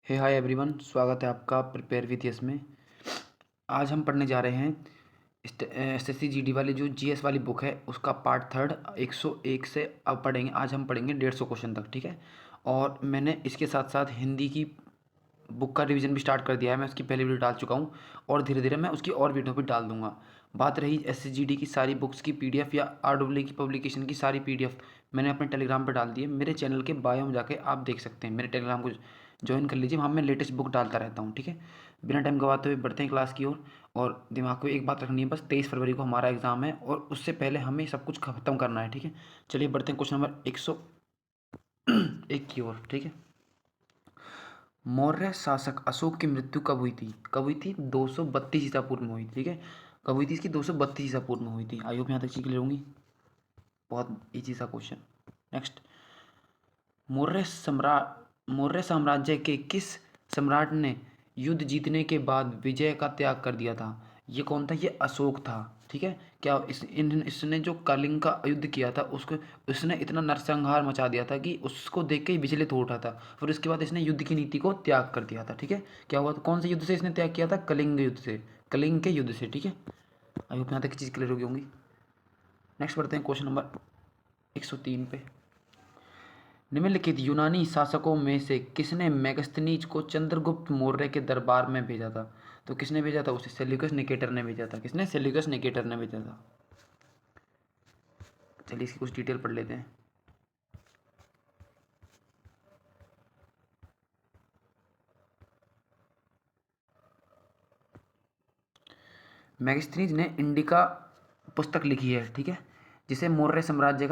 हे hi everyone, स्वागत है आपका प्रिपेयर विथ यस में। आज हम पढ़ने जा रहे हैं एसएससी जीडी वाली जो जीएस वाली बुक है उसका पार्ट थर्ड 101 से अब पढ़ेंगे। आज हम पढ़ेंगे 150 क्वेश्चन तक, ठीक है। और मैंने इसके साथ साथ हिंदी की बुक का रिवीजन भी स्टार्ट कर दिया है। मैं उसकी पहली वीडियो डाल चुका हूँ और धीरे धीरे मैं उसकी और वीडियो भी डाल दूंगा। बात रही एसएसजीडी की सारी बुक्स की पीडीएफ या आरडब्ल्यू की पब्लिकेशन की सारी पीडीएफ मैंने अपने टेलीग्राम पर डाल दी है। मेरे चैनल के बायो में जाके आप देख सकते हैं, मेरे टेलीग्राम को ज्वाइन कर लीजिए। वहाँ मैं लेटेस्ट बुक डालता रहता हूँ, ठीक है। बिना टाइम गवाते हुए बढ़ते हैं क्लास की ओर। और दिमाग को एक बात रखनी है, बस 23 फरवरी को हमारा एग्ज़ाम है और उससे पहले हमें सब कुछ ख़त्म करना है, ठीक है। चलिए बढ़ते हैं क्वेश्चन नंबर 101 की ओर, ठीक है। मौर्य शासक अशोक की मृत्यु कब हुई थी? कब हुई थी? 232 ईसा पूर्व में हुई, ठीक है। कब हुई थी इसकी? 232 ईसा पूर्व में हुई थी। आई होप यहाँ तक चीज क्लियर होंगी। बहुत इजी सा क्वेश्चन। नेक्स्ट, मौर्य साम्राज्य के किस सम्राट ने युद्ध जीतने के बाद विजय का त्याग कर दिया था? ये कौन था? ये अशोक था, ठीक है। क्या इसने जो कलिंग का युद्ध किया था उसको उसने इतना नरसंहार मचा दिया था कि उसको देख के ही विचलित हो उठा था। फिर उसके बाद इसने युद्ध की नीति को त्याग कर दिया था, ठीक है। क्या हुआ था? कौन से युद्ध से इसने त्याग किया था? कलिंग युद्ध से, कलिंग के युद्ध से, ठीक है। आई होप यहाँ तक चीज़ क्लियर होगी होंगी। नेक्स्ट बढ़ते हैं क्वेश्चन नंबर 103 पे। निम्नलिखित यूनानी शासकों में से किसने मेगस्थनीज को चंद्रगुप्त मौर्य के दरबार में भेजा था? तो किसने भेजा था उसे? सेल्यूकस निकेटर ने भेजा था। किसने? सेल्यूकस निकेटर ने भेजा था। चलिए इसकी कुछ डिटेल पढ़ लेते हैं। मेगस्थनीज ने इंडिका पुस्तक लिखी है, ठीक है, जिसे मौर्य साम्राज्य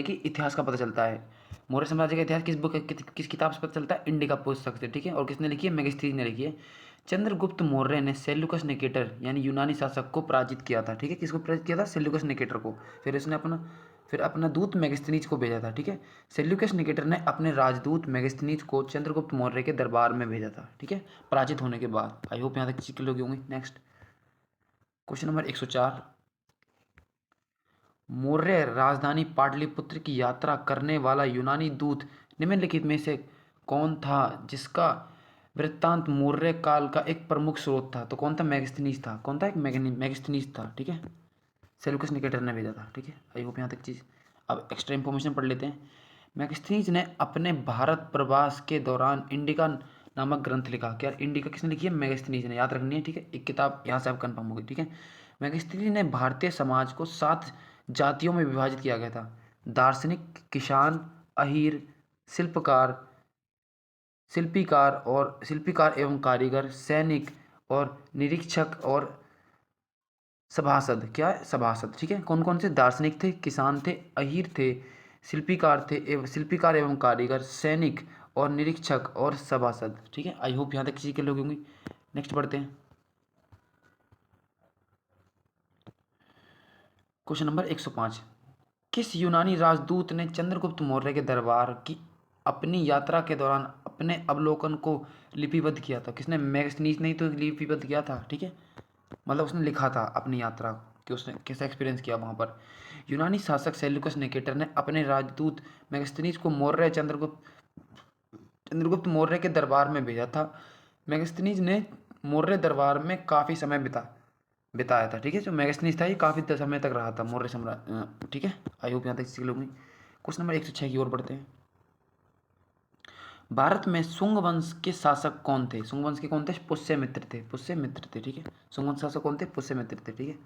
की इतिहास का पता चलता है। मौर्य साम्राज्य का इतिहास किस बुक किस किताब से पता चलता है? इंडिका पुस्तक से, ठीक है। और किसने लिखी है? मेगस्थनीज ने लिखी है। चंद्रगुप्त मौर्य ने सेल्यूकस निकेटर यानी यूनानी शासक को पराजित किया था, ठीक है। किसको पराजित किया था? सेल्यूकस निकेटर को। फिर अपना दूत मेगस्थनीज को भेजा था, ठीक है। सेल्यूकस निकेटर ने अपने राजदूत मेगस्थनीज को चंद्रगुप्त मौर्य के दरबार में भेजा था, ठीक है, पराजित होने के बाद। आई होप यहाँ तक चीज क्लियर होगी। Next question number 104। मौर्य राजधानी पाटलिपुत्र की यात्रा करने वाला यूनानी दूत निम्नलिखित में से कौन था जिसका वृत्तांत मौर्य काल का एक प्रमुख स्रोत था? तो कौन था? मेगस्थनीज था। कौन था? एक मेगस्थनीज था, ठीक है। सेल्यूकस निकेटर ने भेजा था, ठीक है। आई होप यहाँ तक चीज़। अब एक्स्ट्रा इंफॉर्मेशन पढ़ लेते हैं। मेगस्थनीज ने अपने भारत प्रवास के दौरान इंडिका नामक ग्रंथ लिखा। क्या इंडिका किसने लिखी है? मेगस्थनीज ने। याद रखनी है, ठीक है। एक किताब यहाँ से आप कन्फर्म होगी, ठीक है। मेगस्थनीज ने भारतीय समाज को 7 जातियों में विभाजित किया गया था: दार्शनिक, किसान, अहीर, शिल्पकार शिल्पीकार एवं कारीगर, सैनिक और निरीक्षक और सभासद। क्या? सभासद, ठीक है। कौन कौन से? दार्शनिक थे, किसान थे, अहीर थे, शिल्पीकार एवं कारीगर, सैनिक और निरीक्षक और सभासद, ठीक है। आई होप यहाँ तक किसी के लोग होंगे। नेक्स्ट बढ़ते हैं क्वेश्चन नंबर 105। किस यूनानी राजदूत ने चंद्रगुप्त मौर्य के दरबार की अपनी यात्रा के दौरान अपने अवलोकन को लिपिबद्ध किया था? किसने? मैगस्थनीज ने ही तो लिपिबद्ध किया था, ठीक है। मतलब उसने लिखा था अपनी यात्रा कि उसने कैसा एक्सपीरियंस किया वहाँ पर। यूनानी शासक सेल्यूकस निकेटर ने अपने राजदूत मेगस्थनीज को चंद्रगुप्त मौर्य के दरबार में भेजा था। मेगस्थनीज ने मौर्य दरबार में काफ़ी समय बिताया था, ठीक है। जो मेगस्थनीज था ये काफ़ी समय तक रहा था मौर्य सम्राट, ठीक है। आई होप यहाँ तक सीख लोगे। क्वेश्चन नंबर 106 की ओर बढ़ते हैं। भारत में शुंग वंश के शासक कौन थे? शुंग वंश के कौन थे? पुष्यमित्र थे। पुष्यमित्र थे, ठीक है। शुंग वंश शासक कौन थे? पुष्यमित्र थे, ठीक है।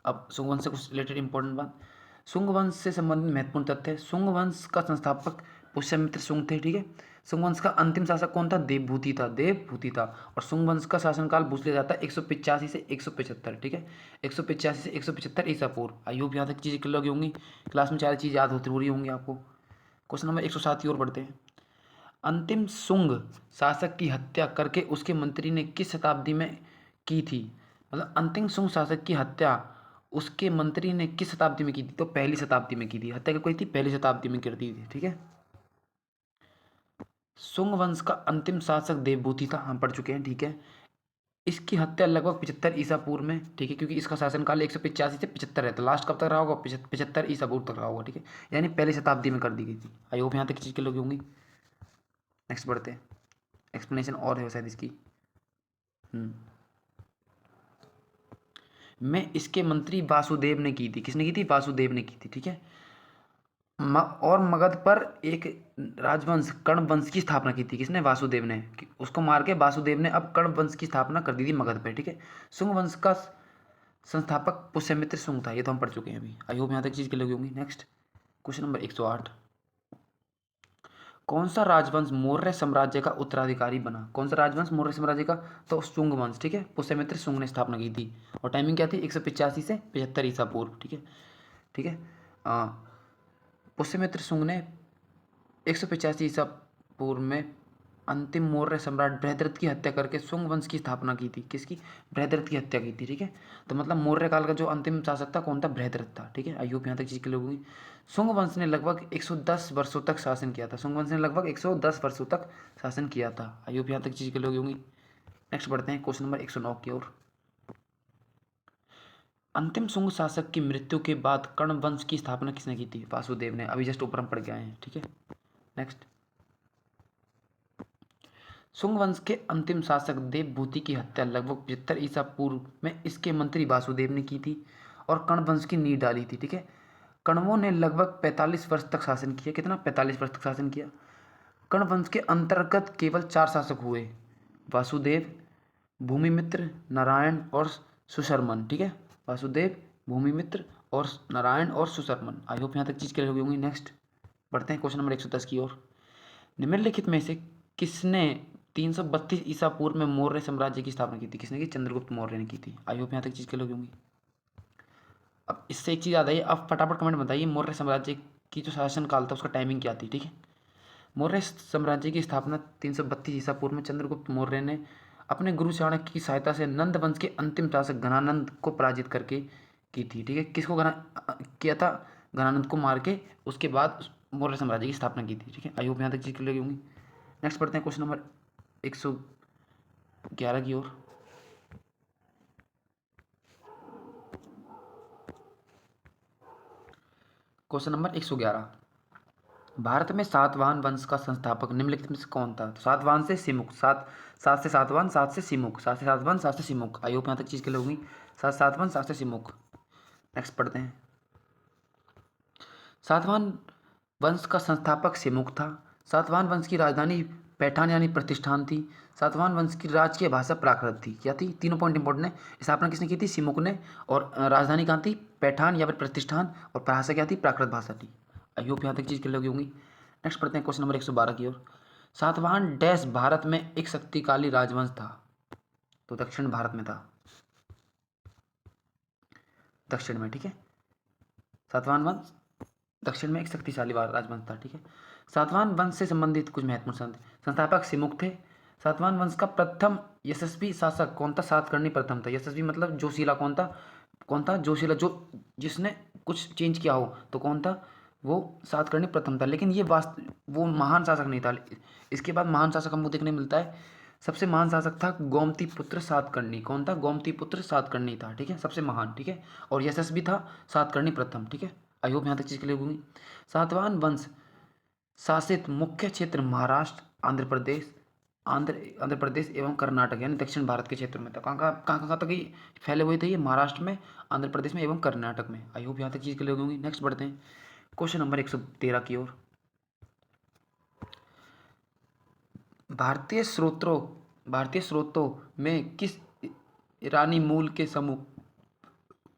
अब शुंग वंश से कुछ रिलेटेड इंपॉर्टेंट बात। शुंग वंश से संबंधित महत्वपूर्ण तथ्य। शुंग वंश का संस्थापक पुष्यमित्र शुंग थे, ठीक है। शुंग वंश का अंतिम शासक कौन था? देवभूति था, देवभूति था। और शुंग वंश का शासनकाल पूछ लिया जाता है 185 से 175, ठीक है। 185 से 175 ईसा पूर्व। आई होप यहाँ तक चीज़ें क्लियर होंगी। क्लास में 4 चीज़ याद होती रही होंगी आपको। क्वेश्चन नंबर 107 की ओर बढ़ते हैं। अंतिम शुंग शासक की हत्या करके उसके मंत्री ने किस शताब्दी में की थी? मतलब अंतिम शुंग शासक की हत्या उसके मंत्री ने किस शताब्दी में की थी? तो पहली शताब्दी में की थी। हत्या कब की थी? पहली शताब्दी में कर दी थी, ठीक है। शुंग वंश का अंतिम शासक देवभूति था, हम पढ़ चुके हैं, ठीक है। इसकी हत्या लगभग 75 ईसा पूर्व में, ठीक है, क्योंकि इसका शासनकाल 185 से 75 है, तो लास्ट कब तक रहा होगा? 75 ईसा पूर्व तक रहा होगा, ठीक है। यानी पहली शताब्दी में कर दी गई थी। आई होप यहाँ तक चीज़ के लोग होंगी। नेक्स्ट बढ़ते हैं, एक्सप्लेनेशन और है शायद इसकी। मैं इसके मंत्री वासुदेव ने की थी। किसने की थी? वासुदेव ने की थी, ठीक है। और मगध पर एक राजवंश कर्ण वंश की स्थापना की थी। किसने? वासुदेव ने। उसको मार के वासुदेव ने अब कर्ण वंश की स्थापना कर दी थी मगध पे, ठीक है। शुंग वंश का संस्थापक पुष्यमित्र शुंग था। ये तो हम पढ़ चुके हैं अभी। आई होप यहाँ तक चीज क्लियर लगी होंगी। Next question number 108। कौन सा राजवंश मौर्य साम्राज्य का उत्तराधिकारी बना? कौन सा राजवंश मौर्य साम्राज्य का? तो शुंग वंश, ठीक है। पुष्यमित्र शुंग ने स्थापना की थी। और टाइमिंग क्या थी? 185 से 75 ईसा पूर्व, ठीक है। ठीक है। पुष्यमित्र शुंग ने 185 ईसा पूर्व में अंतिम मौर्य सम्राट बृहद्रथ की हत्या करके शुंग वंश की स्थापना की थी। किसकी? बृहद्रथ की हत्या की थी, ठीक है। तो मतलब मौर्य काल का जो अंतिम शासक था कौन था? बृहद्रथ था, ठीक है। आई होप यहाँ तक चीज़ क्लियर होगी। शुंग वंश ने लगभग 110 वर्षों तक शासन किया था। शुंग वंश ने लगभग 110 वर्षों तक शासन किया था। आई होप यहाँ तक चीज़ क्लियर होगी। नेक्स्ट बढ़ते हैं क्वेश्चन नंबर 109 की ओर। अंतिम शुंग शासक की मृत्यु के बाद कर्ण वंश की स्थापना किसने की थी? वासुदेव ने। अभी जस्ट ऊपर हम पढ़ के आए हैं, ठीक है। नेक्स्ट, शुंग वंश के अंतिम शासक देवभूति की हत्या लगभग 75 ईसा पूर्व में इसके मंत्री वासुदेव ने की थी और कर्ण वंश की नींव डाली थी, ठीक है। कण्वों ने लगभग 45 वर्ष तक शासन किया। कितना? 45 वर्ष तक शासन किया। कर्ण वंश के अंतर्गत केवल 4 शासक हुए: वासुदेव, भूमिमित्र, नारायण और सुशर्मन, ठीक है। वासुदेव, भूमिमित्र और नारायण और सुशर्मन। आई होप यहाँ तक चीज़ क्लियर होगी होंगी। नेक्स्ट बढ़ते हैं क्वेश्चन नंबर 110 की ओर। निम्नलिखित में से किसने 332 ईसा पूर्व में मौर्य साम्राज्य की स्थापना की थी? किसने की? चंद्रगुप्त मौर्य ने की थी। आई होप यहाँ तक चीज़ क्लियर होगी। अब इससे एक चीज़ याद आई। अब फटाफट कमेंट बताइए, मौर्य साम्राज्य की जो शासन काल था उसका टाइमिंग क्या थी, ठीक है। मौर्य साम्राज्य की स्थापना 332 ईसा पूर्व में चंद्रगुप्त मौर्य ने अपने गुरु चाणक्य की सहायता से नंद वंश के अंतिम शासक घनानंद को पराजित करके की थी, ठीक है। किसको किया था? घनानंद को मार के उसके बाद मौर्य साम्राज्य की स्थापना की थी, ठीक है। आई होप यहाँ तक चीज़ क्लियर होगी। नेक्स्ट पढ़ते हैं क्वेश्चन नंबर 111 की ओर। Question number 111। भारत में सातवाहन वंश का संस्थापक निम्नलिखित में से कौन था? तो सातवाहन से सिमुक, सात से सातवाहन, सात से सिमुक, सात से सातवाहन, सात से सिमुक। आई होप यहाँ तक चीज़ क्लियर होगी। सातवाहन, सात से सिमुक। नेक्स्ट पढ़ते हैं। सातवाहन वंश का संस्थापक सिमुक था। सातवाहन वंश की राजधानी पैठान यानी प्रतिष्ठान थी। सातवाहन वंश की राजकीय भाषा प्राकृत थी। क्या थी? तीनों पॉइंट इंपॉर्टेंट है। स्थापना किसने की थी? सिमुक ने। और राजधानी कहाँ थी? पैठान या फिर प्रतिष्ठान। और भाषा क्या थी? प्राकृत भाषा थी। आई होप यहाँ तक चीज़ क्लियर होगी। नेक्स्ट पढ़ते हैं क्वेश्चन नंबर 112 की ओर। सातवाहन डैश भारत में एक शक्तिशाली राजवंश था। तो दक्षिण भारत में था, दक्षिण में, ठीक है। सातवाहन वंश दक्षिण में एक शक्तिशाली राजवंश था, ठीक है। सातवाहन वंश से संबंधित कुछ महत्वपूर्ण संस्थापक सिमुक थे। सातवाहन वंश का प्रथम यशस्वी शासक कौन था? सातकर्णी प्रथम था। यशस्वी मतलब जोशीला। कौन था? कौन था? जोशीला, जो जिसने कुछ चेंज किया हो तो कौन था? वो सातकर्णी प्रथम था। लेकिन ये वो महान शासक नहीं था। इसके बाद महान शासक हमको देखने मिलता है। सबसे महान शासक था गोमती पुत्र सातकर्णी। कौन था? गोमती पुत्र सातकर्णी था, ठीक है। सबसे महान, ठीक है। और यशस्वी था सातकर्णी प्रथम, ठीक है। आई होप यहाँ तक चीज़ क्लियर होगी। सातवाहन वंश शासित मुख्य क्षेत्र महाराष्ट्र, आंध्र प्रदेश एवं कर्नाटक यानी दक्षिण भारत के क्षेत्र में था। कहाँ तक ये फैले हुए थे? ये महाराष्ट्र में, आंध्र प्रदेश में एवं कर्नाटक में। आई होप यहाँ तक चीज़ क्लियर होगी। नेक्स्ट बढ़ते हैं क्वेश्चन नंबर 113 की ओर। भारतीय स्रोतों में किस ईरानी मूल के समूह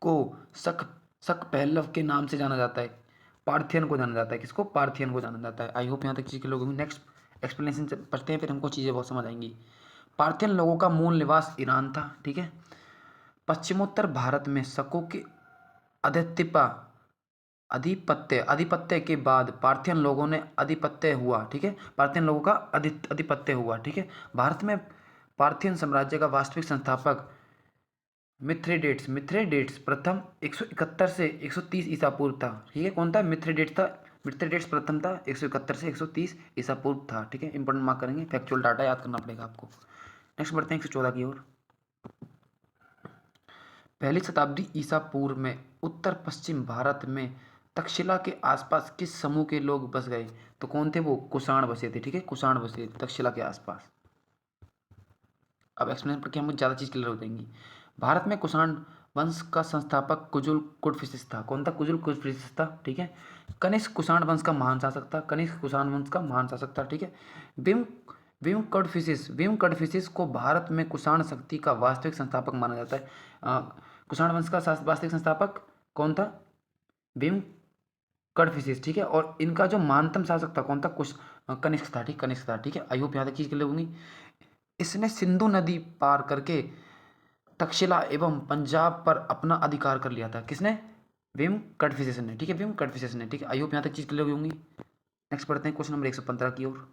को शक पहलव के नाम से जाना जाता है? पार्थियन को जाना जाता है। किसको? पार्थियन को जाना जाता है। आई होप यहाँ तक चीज़ के लोगों में। नेक्स्ट एक्सप्लेनेशन पढ़ते हैं, फिर हमको चीज़ें बहुत समझ आएंगी। पार्थियन लोगों का मूल निवास ईरान था, ठीक है। पश्चिमोत्तर भारत में शकों के आधिपत्य के बाद पार्थियन लोगों ने आधिपत्य हुआ, ठीक है। पार्थियन लोगों का आधिपत्य हुआ, ठीक है। भारत में पार्थियन साम्राज्य का वास्तविक संस्थापक मिथ्रेडेट्स प्रथम 171 से 130 ईसा पूर्व था, ठीक है। कौन था? मिथ्रेडेट्स प्रथम था, 171 से 130 ईसा पूर्व था, ठीक है। इंपॉर्टेंट मार्क करेंगे, फैक्चुअल डाटा याद करना पड़ेगा आपको। नेक्स्ट बढ़ते हैं 114 की ओर। पहली शताब्दी ईसा पूर्व में उत्तर पश्चिम भारत में तक्षशिला के आसपास किस समूह के लोग बस गए? तो कौन थे वो? कुषाण बसे थे, ठीक है, कुषाण बसे तक्षशिला के आसपास। अब एक्सप्लेन पढ़ के हमको ज़्यादा चीज़ क्लियर हो जाएंगी। भारत में कुषाण वंश का संस्थापक कुजुल कुटफिशिस था। कौन था? कुजुल कुटफिशिस था, ठीक है। कनिष्क कुषाण वंश का महान शासक था, कनिष्क कुषाण वंश का महान शासक था, ठीक है। भीम भीम कडफिशिस को भारत में कुषाण शक्ति का वास्तविक संस्थापक माना जाता है। कुषाण वंश का वास्तविक संस्थापक कौन था? भीम कडफिशिस, ठीक है। और इनका जो महानतम शासक था कौन था? कनिष्क था, ठीक, कनिष्क था, ठीक है। आई होप यहाँ तक चीज़ क्लियर होंगी। इसने सिंधु नदी पार करके तक्षशिला एवं पंजाब पर अपना अधिकार कर लिया था। किसने? भीम कडफिशिस ने, ठीक है, भीम कडफिशिस ने, ठीक है। आई होप यहाँ तक चीज़ क्लियर होंगी। नेक्स्ट पढ़ते हैं क्वेश्चन नंबर 115 की ओर।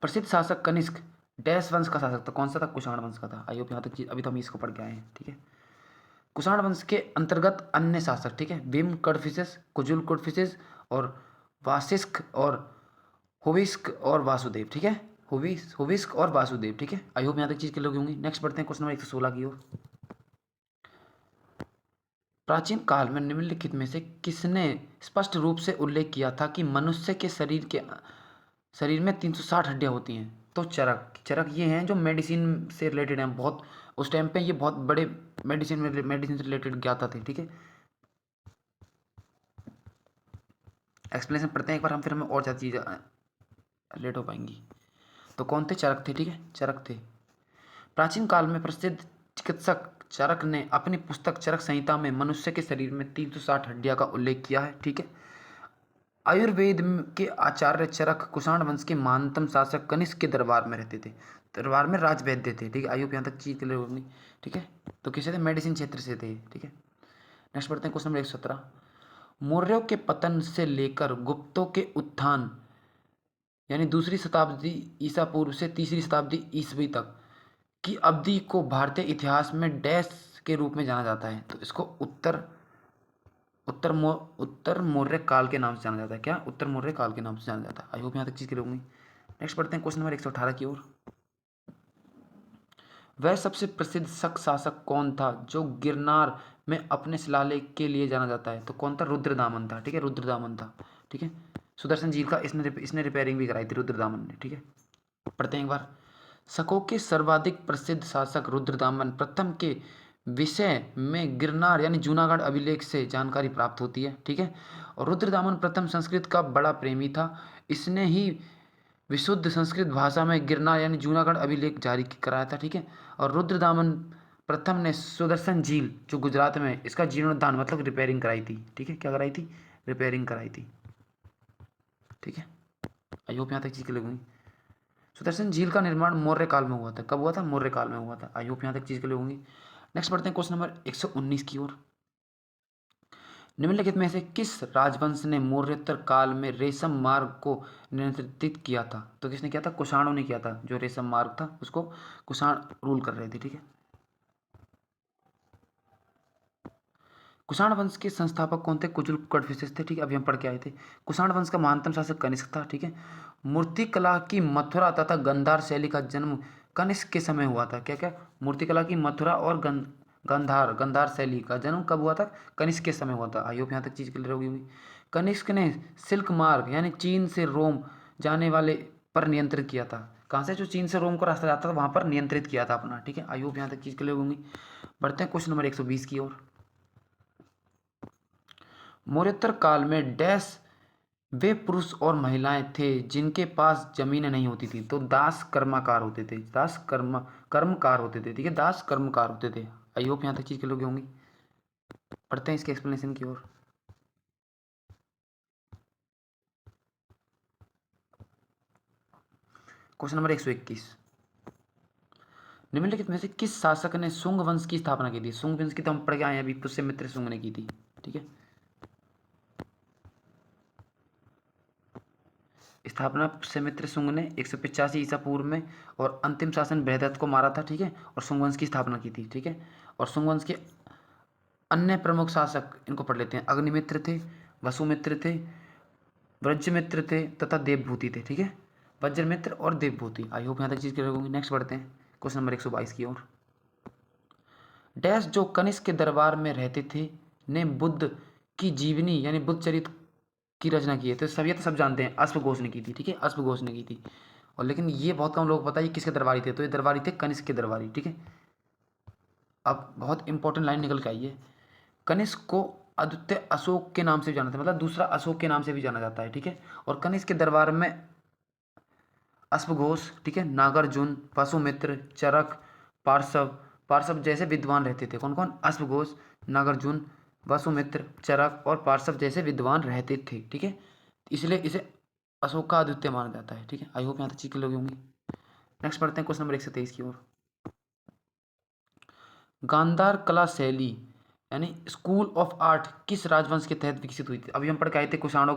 प्रसिद्ध शासक कनिष्क डैश वंश का शासक था। कौन सा था? कुषाण वंश का था। आई होप यहाँ तक चीज, अभी तो हम इसको पढ़ के आए हैं, ठीक है। कुषाण वंश के अंतर्गत अन्य शासक, ठीक है, भीम कडफिशिस, कुजुल कुटफिशिस और वासिष्क और हुविस्क और वासुदेव, ठीक है, हुविस्क और वासुदेव, ठीक है। आई होप यहाँ तक चीज क्लियर होंगी। नेक्स्ट पढ़ते हैं क्वेश्चन नंबर 116 की ओर। प्राचीन काल में निम्नलिखित में से किसने स्पष्ट रूप से उल्लेख किया था कि मनुष्य के शरीर में 360 हड्डियां होती हैं? तो चरक ये हैं जो मेडिसिन से रिलेटेड हैं। बहुत उस टाइम पे ये बहुत बड़े मेडिसिन से रिलेटेड ज्ञाता थे, ठीक है। एक्सप्लेनेशन पढ़ते हैं एक बार हम, फिर हमें और ज़्यादा चीज़ें रिलेट हो पाएंगी। तो कौन थे? चरक थे, ठीक है, चरक थे। प्राचीन काल में प्रसिद्ध चिकित्सक चरक ने अपनी पुस्तक चरक संहिता में मनुष्य के शरीर में 360 हड्डियां का उल्लेख किया है, ठीक है। आयुर्वेद के आचार्य चरक कुषाण वंश के महानतम शासक कनिष्क के दरबार में रहते थे, दरबार में राजवैद्य थे, ठीक है। आयु यहाँ तक चीज क्लियर होगी, ठीक है। तो किसे थे? मेडिसिन क्षेत्र से थे, ठीक है। नेक्स्ट पढ़ते हैं क्वेश्चन नंबर 117। मौर्यों के पतन से लेकर गुप्तों के उत्थान यानी दूसरी शताब्दी ईसा पूर्व से तीसरी शताब्दी ईसवी तक की अवधि को भारतीय इतिहास में डैश के रूप में जाना जाता है। तो इसको उत्तर मौर्य काल के नाम से जाना जाता है। क्या? उत्तर मौर्य काल के नाम से जाना जाता है। आई होप यहाँ तक चीज क्लियर होंगी। नेक्स्ट पढ़ते हैं क्वेश्चन नंबर 118 की ओर। वह सबसे प्रसिद्ध शक शासक कौन था जो गिरनार में अपने शिलालेख के लिए जाना जाता है? तो कौन था? रुद्रदामन था, ठीक है, रुद्रदामन था, ठीक है। सुदर्शन झील का इसने रिपेयरिंग भी कराई थी रुद्रदामन ने, ठीक है। पढ़ते हैं एक बार। शकों के सर्वाधिक प्रसिद्ध शासक रुद्रदामन प्रथम के विषय में गिरनार यानी जूनागढ़ अभिलेख से जानकारी प्राप्त होती है, ठीक है। और रुद्रदामन प्रथम संस्कृत का बड़ा प्रेमी था। इसने ही विशुद्ध संस्कृत भाषा में गिरनार यानी जूनागढ़ अभिलेख जारी कराया था, ठीक है। और रुद्रदामन प्रथम ने सुदर्शन झील जो गुजरात में, इसका जीर्णोद्धार मतलब रिपेयरिंग कराई थी, ठीक है। क्या कराई थी? रिपेयरिंग कराई थी, ठीक है। आई होप यहाँ तक चीज क्लियर होगी। सुदर्शन झील का निर्माण मौर्य काल में हुआ था। कब हुआ था? मौर्य काल में हुआ था। आई होप यहाँ तक चीज क्लियर होंगी। नेक्स्ट पढ़ते हैं क्वेश्चन नंबर 119 की ओर। निम्नलिखित में से किस राजवंश ने मौर्योत्तर काल में रेशम मार्ग को नियंत्रित किया था? तो किसने किया था? कुषाणों ने किया था। जो रेशम मार्ग था उसको कुषाण रूल कर रहे थे, ठीक है। कुषाण वंश के संस्थापक कौन थे? कुजुल कडफिशिस थे, ठीक है, अभी हम पढ़ के आए थे। कुषाण वंश का महानतम शासक कनिष्क था, ठीक है। मूर्तिकला की मथुरा तथा गंधार शैली का जन्म कनिष्क के समय हुआ था। क्या क्या? मूर्तिकला की मथुरा और गंधार शैली का जन्म कब हुआ था? कनिष्क के समय हुआ था। आई होप यहाँ तक चीज क्लियर होगी। कनिष्क ने सिल्क मार्ग यानी चीन से रोम जाने वाले पर नियंत्रित किया था। कहाँ से? जो चीन से रोम का रास्ता जाता था वहां पर नियंत्रित किया था अपना, ठीक है। आई होप यहाँ तक चीज क्लियर होगी। बढ़ते हैं क्वेश्चन नंबर 120 की ओर। मौर्योत्तर काल में डैश वे पुरुष और महिलाएं थे जिनके पास जमीनें नहीं होती थी। तो दास कर्मकार होते थे, कर्मकार होते थे, ठीक है, दास कर्मकार होते थे। आई होप यहाँ तक चीज के लोग होंगी। पढ़ते हैं इसके एक्सप्लेनेशन की ओर। Question number 121। निम्नलिखित में से किस शासक ने शुंग वंश की स्थापना की थी? शुंग वंश की तो हम पढ़ के आए हैं अभी, पुष्यमित्र शुंग ने की थी, ठीक है। स्थापना पुष्यमित्र शुंग ने 185 ईसा पूर्व में, और अंतिम शासन बृहदत्त को मारा था, ठीक है, और शुंग वंश की स्थापना की थी, ठीक है। और शुंग वंश के अन्य प्रमुख शासक इनको पढ़ लेते हैं। अग्निमित्र थे, वसुमित्र थे, व्रजमित्र थे तथा देवभूति थे, ठीक है। वज्रमित्र और देवभूति। आई होप यहाँ तक चीज क्लियर होगी। नेक्स्ट बढ़ते हैं क्वेश्चन नंबर 122 की ओर। डैश जो कनिष्क के दरबार में रहते थे ने बुद्ध की जीवनी यानी बुद्ध चरित्र की रचना की है? तो सब ये तो सब जानते हैं, अश्व घोष ने की थी, ठीक है, अश्व घोष ने की थी। और लेकिन ये बहुत कम लोग पता है ये किसके दरबारी थे, तो ये दरबारी थे कनिष्क के दरबारी, ठीक है। अब बहुत इंपॉर्टेंट लाइन निकल के आई है। कनिष्क को आदित्य अशोक के नाम से भी जाना था, मतलब दूसरा अशोक के नाम से भी जाना जाता है, ठीक है। और कनिष्क के दरबार में अश्वघोष, ठीक है, नागार्जुन, वसुमित्र, चरक, पार्श्व पार्श्व जैसे विद्वान रहते थे। कौन कौन? अश्वघोष, नागार्जुन, वसुमित्र, चरक और पार्श्व जैसे विद्वान रहते थे, ठीक है। इसलिए इसे अशोक का अद्वितीय माना जाता है, ठीक है। आई होप यहाँ तक चीज लोग होंगी। नेक्स्ट पढ़ते हैं क्वेश्चन नंबर 123 की ओर। गांधार कला शैली यानी स्कूल ऑफ आर्ट किस राजवंश के तहत विकसित हुई थी? अभी हम पढ़ के आए थे कुषाणों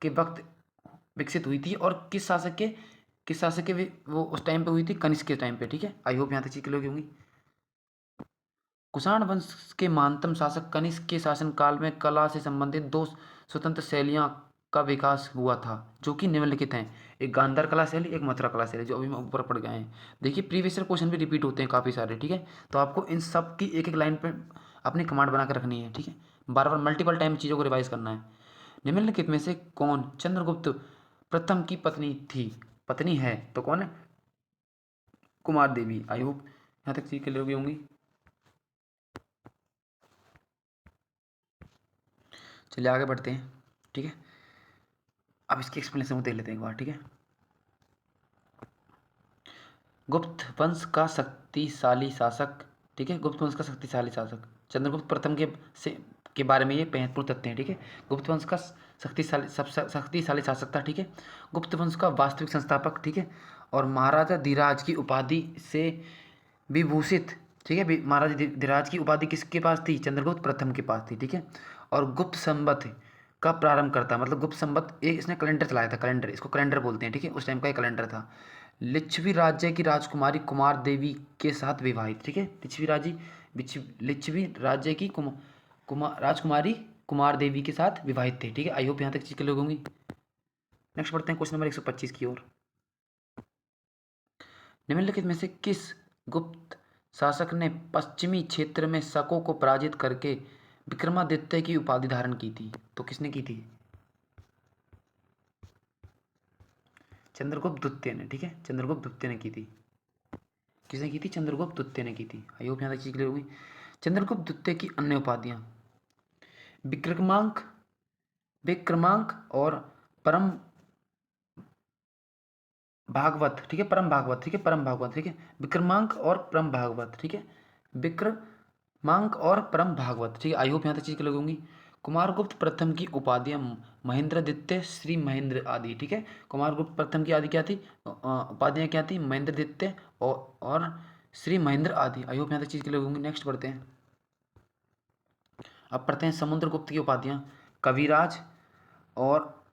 के वक्त विकसित हुई थी। और किस शासक के वो उस टाइम पे हुई थी? कनिष्क के टाइम पे, ठीक है। आई होप यहाँ तक चीज क्लियर होगी। कुषाण वंश के महानतम शासक कनिष्क के शासनकाल में कला से संबंधित दो स्वतंत्र शैलियां का विकास हुआ था, जो कि निम्नलिखित हैं। एक गांधार कला शैली, एक मथुरा कला शैली, जो अभी हम ऊपर पढ़ गए हैं। देखिए प्रीवियस ईयर क्वेश्चन भी रिपीट होते हैं काफ़ी सारे, ठीक है। तो आपको इन सब की एक एक लाइन पर अपनी कमांड बना कर रखनी है, ठीक है। बार बार मल्टीपल टाइम चीज़ों को रिवाइज करना है। निम्नलिखित में से कौन चंद्रगुप्त प्रथम की पत्नी है? तो कौन है? कुमार देवी। आई होप यहाँ तक चीज क्लियर होगी। चलिए आगे बढ़ते हैं, ठीक है। अब इसकी एक्सप्लेनेशन को देख लेते हैं एक बार, ठीक है। गुप्त वंश का शक्तिशाली शासक, ठीक है, गुप्त वंश का शक्तिशाली शासक चंद्रगुप्त प्रथम के बारे में ये महत्वपूर्ण तथ्य हैं, ठीक है। गुप्त वंश का शक्तिशाली शासक था, ठीक है। गुप्त वंश का वास्तविक संस्थापक, ठीक है। और महाराजा धीराज की उपाधि से विभूषित, ठीक है। महाराजा धीराज की उपाधि किसके पास थी? चंद्रगुप्त प्रथम के पास थी, ठीक है। और गुप्त संवत का प्रारंभ करता, मतलब गुप्त संवत एक इसने कैलेंडर चलाया था, कैलेंडर, इसको कैलेंडर बोलते हैं, ठीक है। उस टाइम का एक कैलेंडर था। लिच्छवी राज्य की राजकुमारी कुमार देवी के साथ विवाहित, ठीक है। लिच्छवी राज्य की राजकुमारी कुमार देवी के साथ विवाहित थे, ठीक है। आई होप यहाँ तक चीज क्लियर होंगी। नेक्स्ट बढ़ते हैं क्वेश्चन नंबर 125 की ओर। निम्नलिखित में से किस गुप्त शासक ने पश्चिमी क्षेत्र में शकों को पराजित करके विक्रमादित्य की उपाधि धारण की थी? तो किसने की थी? चंद्रगुप्त द्वितीय ने, ठीक है। चंद्रगुप्त द्वितीय ने की थी। किसने की थी? चंद्रगुप्त द्वितीय ने की थी। आई होप यहाँ तक चीज क्लियर होगी। चंद्रगुप्त द्वितीय की अन्य उपाधियां विक्रमांक विक्रमांक और परम भागवत, ठीक है। परम भागवत, ठीक है। परम भागवत, ठीक है। विक्रमांक और परम भागवत, ठीक है। विक्रमांक और परम भागवत, ठीक है। आई होप यहाँ तक चीज क्लियर होगी। कुमारगुप्त प्रथम की उपाधियां महेंद्रदित्य, श्री महेंद्र आदि, ठीक है। कुमारगुप्त प्रथम की आदि क्या थी? उपाधियां क्या थी? महेंद्रदित्य और श्री महेंद्र आदि। आई होप यहाँ तक चीज क्लियर होगी। नेक्स्ट पढ़ते हैं। अब पढ़ते हैं समुद्रगुप्त की उपाधियां कविराज और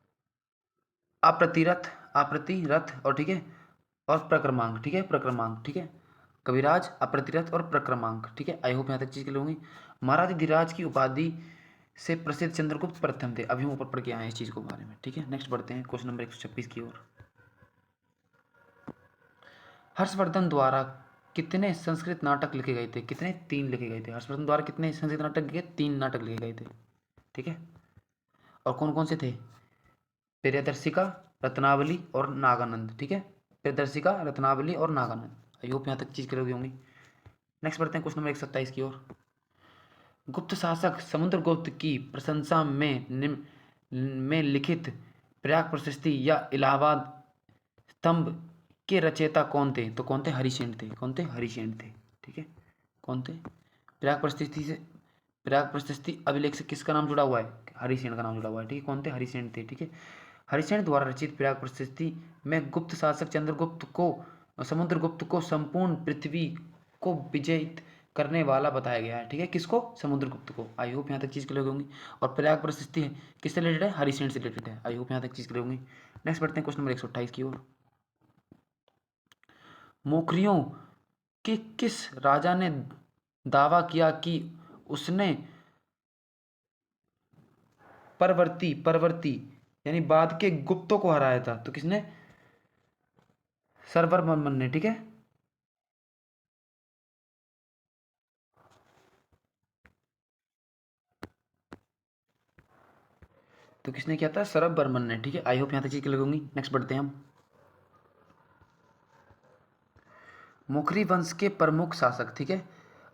अप्रतिरथ और, ठीक है, और प्रक्रमांक, ठीक है। प्रक्रमांक, ठीक है। कविराज, अप्रतिरथ और प्रक्रमांक, ठीक है। आई होप यहाँ तक चीज के लिए होंगी। महाराज धीराज की उपाधि से प्रसिद्ध चंद्रगुप्त प्रथम थे। अभी हम ऊपर पढ़ के आए हैं इस चीज को बारे में, ठीक है। नेक्स्ट बढ़ते हैं क्वेश्चन नंबर 126 की ओर। हर्षवर्धन द्वारा कितने संस्कृत नाटक लिखे गए थे? कितने? 3 लिखे गए थे। हर्षवर्धन द्वारा कितने संस्कृत नाटक लिखे? 3 नाटक लिखे गए थे, ठीक है। और कौन कौन से थे? प्रियदर्शिका, रत्नावली और नागानंद, ठीक है। प्रियदर्शिका, रत्नावली और नागानंद। आई होप यहाँ तक चीज क्लियर होगी। नेक्स्ट बढ़ते हैं क्वेश्चन नंबर 127 की ओर। गुप्त शासक समुद्रगुप्त की प्रशंसा में लिखित प्रयाग प्रशस्ति या इलाहाबाद स्तंभ के रचयिता कौन थे? तो कौन थे? हरिसेन थे। कौन थे? हरिसेन थे, ठीक है। कौन थे? प्रयाग प्रशस्ति अभिलेख से किसका नाम जुड़ा हुआ है? हरिसेन का नाम जुड़ा हुआ है, ठीक है। कौन थे? हरिसेन थे, ठीक है। हरिसेन द्वारा रचित प्रयाग प्रशस्ति में गुप्त शासक समुद्रगुप्त को संपूर्ण पृथ्वी को विजयित करने वाला बताया गया है, ठीक है। किसको? समुद्रगुप्त को। आई होप यहाँ तक चीज क्लियर होंगी। और प्रयाग प्रशस्ति किससे रिलेटेड है? हरिसेन से रिलेटेड है। आई होप यहाँ तक चीज क्लियर होंगी। नेक्स्ट बढ़ते हैं क्वेश्चन नंबर 128 की ओर। मोखरियों के किस राजा ने दावा किया कि उसने परवर्ती यानी बाद के गुप्तों को हराया था? तो किसने? सर्ववर्मन ने, ठीक है। तो किसने किया था? शरभवर्मन ने। ठीक है, आई होप यहाँ तक चीज क्लियर होंगी। नेक्स्ट बढ़ते हैं हम। मुखरी वंश के प्रमुख शासक, ठीक है,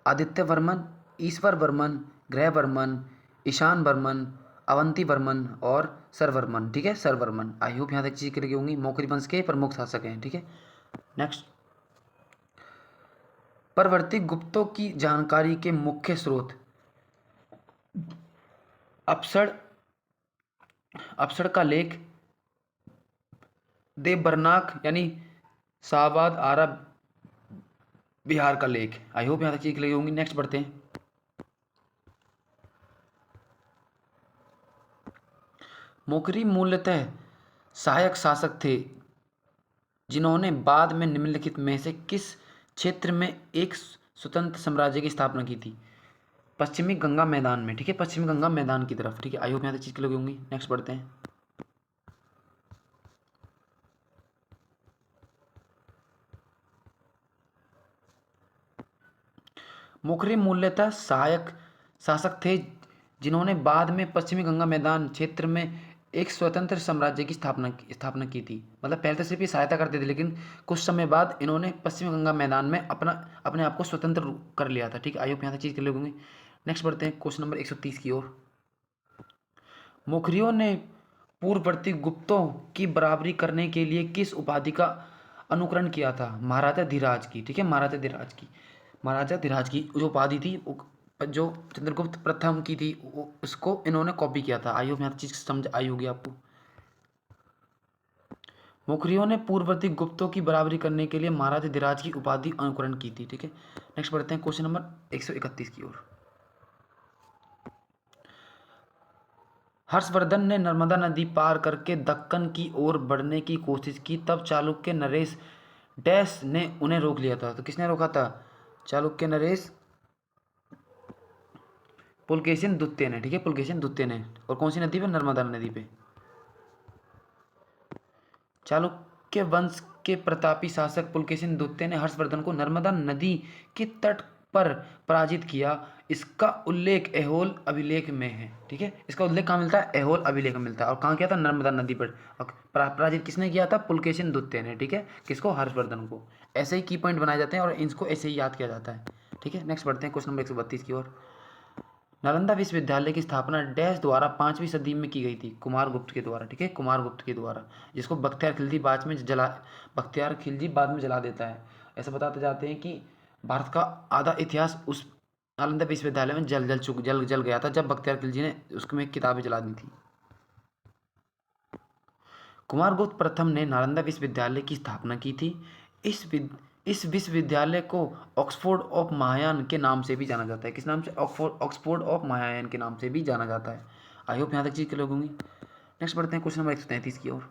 आदित्य वर्मन, ईश्वर वर्मन, ग्रह वर्मन, ईशान वर्मन, अवंती वर्मन और सरवर्मन। ठीक है, सरवर्मन। आई होप यहाँ तक चीज क्लियर होंगी। मुखरी वंश के प्रमुख शासक हैं। ठीक है, नेक्स्ट। परवर्ती गुप्तों की जानकारी के मुख्य स्रोत अपसड़ अपसड़ का लेख, देवबरनाक यानी शाहबाद आरा बिहार का लेख। आई होप यहाँ तक चीज क्लियर होंगी। नेक्स्ट बढ़ते हैं। मुकरी मूलतः सहायक शासक थे जिन्होंने बाद में निम्नलिखित में से किस क्षेत्र में एक स्वतंत्र साम्राज्य की स्थापना की थी? पश्चिमी गंगा मैदान में। ठीक है, पश्चिमी गंगा मैदान की तरफ। ठीक है, आई होप यहाँ तक चीज क्लियर होंगी। नेक्स्ट बढ़ते हैं। मुखरी मूलतः सहायक शासक थे जिन्होंने बाद में पश्चिमी गंगा मैदान क्षेत्र में एक स्वतंत्र साम्राज्य की स्थापना की थी। मतलब पहले तो सिर्फ ये सहायता करते थे, लेकिन कुछ समय बाद इन्होंने पश्चिमी गंगा मैदान में अपने आप को स्वतंत्र कर लिया था। ठीक है, आई होप यहाँ तक चीज़ क्लियर होंगी। नेक्स्ट बढ़ते हैं क्वेश्चन नंबर 130 की ओर। मुखरियों ने पूर्ववर्ती गुप्तों की बराबरी करने के लिए किस उपाधि का अनुकरण किया था? महाराजा धीराज की। ठीक है, महाराजा धीराज की जो उपाधि थी जो चंद्रगुप्त प्रथम की थी उसको इन्होंने कॉपी किया था। आई होप यहाँ चीज समझ आई होगी आपको। मुखरियों ने पूर्ववर्ती गुप्तों की बराबरी करने के लिए महाराजा धीराज की उपाधि अनुकरण की थी। ठीक है, नेक्स्ट बढ़ते हैं क्वेश्चन नंबर 131 की ओर। हर्षवर्धन ने नर्मदा नदी पार करके दक्कन की ओर बढ़ने की कोशिश की, तब चालुक्य नरेश डैश ने उन्हें रोक लिया था। तो किसने रोका था? चालुक्य नरेश पुलकेशिन द्वितीय ने। ठीक है, पुलकेशिन द्वितीय ने। और कौन सी नदी पे? नर्मदा नदी पे। चालुक्य वंश के प्रतापी शासक पुलकेशिन द्वितीय ने हर्षवर्धन को नर्मदा नदी के तट पर पराजित किया। इसका उल्लेख ऐहोल अभिलेख में है। ठीक है, इसका उल्लेख कहाँ मिलता है? ऐहोल अभिलेख में मिलता है। और कहाँ किया था? नर्मदा नदी पर। और पराजित किसने किया था? पुलकेशिन द्वितीय ने। ठीक है, किसको? हर्षवर्धन को। ऐसे ही की पॉइंट बनाए जाते हैं और इनको ऐसे ही याद किया जाता है। ठीक है, नेक्स्ट बढ़ते हैं क्वेश्चन नंबर 132 की ओर। नालंदा विश्वविद्यालय की स्थापना डैश द्वारा 5वीं सदी में की गई थी? कुमारगुप्त के द्वारा। ठीक है, कुमारगुप्त के द्वारा, जिसको बख्तियार खिलजी बाद में जला देता है। ऐसा बताते जाते हैं कि भारत का आधा इतिहास उस नालंदा विश्वविद्यालय में जल गया था जब बख्तियार खिलजी ने उसमें किताबें जला दी थी। कुमारगुप्त प्रथम ने नालंदा विश्वविद्यालय की स्थापना की थी। इस विश्वविद्यालय को ऑक्सफोर्ड ऑफ महायान के नाम से भी जाना जाता है। किस नाम से? ऑक्सफोर्ड ऑफ महायान के नाम से भी जाना जाता है। आई होप यहाँ तक चीज क्लियर होंगी। नेक्स्ट बढ़ते हैं क्वेश्चन नंबर 133 की ओर।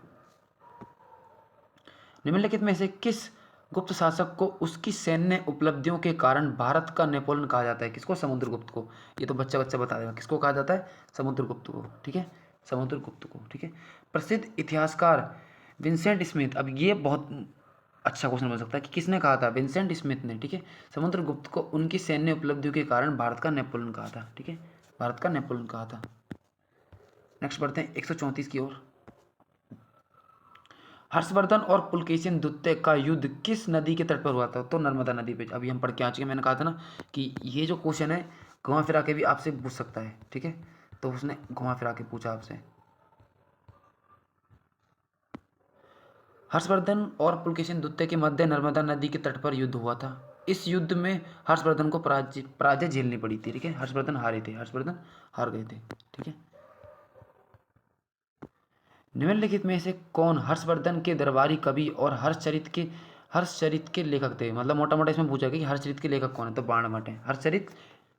निम्नलिखित में से किस गुप्त शासक को उसकी सैन्य उपलब्धियों के कारण भारत का नेपोलियन कहा जाता है? किसको? समुद्रगुप्त को। ये तो बच्चा बता देगा किसको कहा जाता है? समुद्रगुप्त को। ठीक है, समुद्रगुप्त को। ठीक है, प्रसिद्ध इतिहासकार विंसेंट स्मिथ। अब ये बहुत अच्छा क्वेश्चन बन सकता है कि किसने कहा था? विंसेंट स्मिथ ने। ठीक है, समुद्रगुप्त को उनकी सैन्य उपलब्धियों के कारण भारत का नेपोलियन कहा था। ठीक है, भारत का नेपोलियन कहा था। नेक्स्ट बढ़ते हैं 134 की ओर। हर्षवर्धन और पुलकेशिन द्वितीय का युद्ध किस नदी के तट पर हुआ था? तो नर्मदा नदी पे। अभी हम पढ़ के आ चुके हैं। मैंने कहा था ना कि ये जो क्वेश्चन है घुमा फिरा के भी आपसे पूछ सकता है। ठीक है, तो उसने घुमा फिरा के पूछा आपसे। हर्षवर्धन और पुलकेशिन द्वितीय के मध्य नर्मदा नदी के तट पर युद्ध हुआ था। इस युद्ध में हर्षवर्धन को पराजय झेलनी पड़ी थी। ठीक है, हर्षवर्धन हार गए थे। ठीक है, निम्नलिखित में से कौन हर्षवर्धन के दरबारी कवि और हर्षचरित के लेखक थे? मतलब मोटा मोटा इसमें पूछा गया कि हर्षचरित के लेखक कौन है? तो बाणभट्ट है। हर्षचरित